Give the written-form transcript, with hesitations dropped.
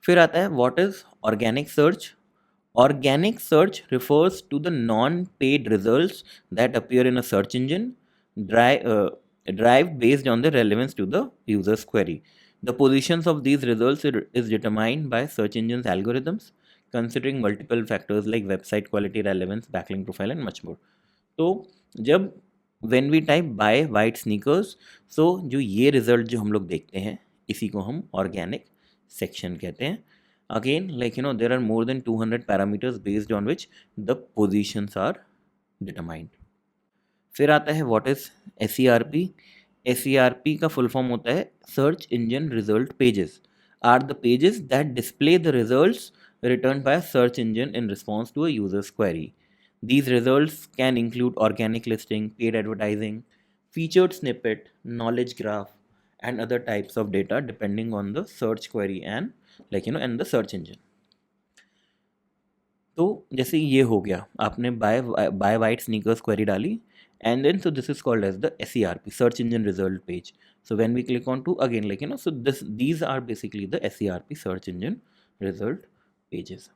फिर आता है what is organic search. Organic search refers to the non-paid results that appear in a search engine derived based on the relevance to the user's query. The positions of these results is determined by search engine's algorithms, considering multiple factors like website quality, relevance, backlink profile, and much more. तो जब when we type buy white sneakers, so जो ये result जो हम लोग देखते हैं इसी को हम organic section कहते हैं. Again, like there are more than 200 parameters based on which the positions are determined. फिर आता है व्हाट इज SERP. SERP का फुल फॉर्म होता है search engine result pages are the pages that display the results returned by a search engine in response to a user's query. These results can include organic listing, paid advertising, featured snippet, knowledge graph, and other types of data depending on the search query and the search engine. तो जैसे ये हो गया, आपने bye white sneakers query डाली, and then so this is called as the SERP, search engine result page. So when we click on to again, so these are basically the SERP, search engine result pages.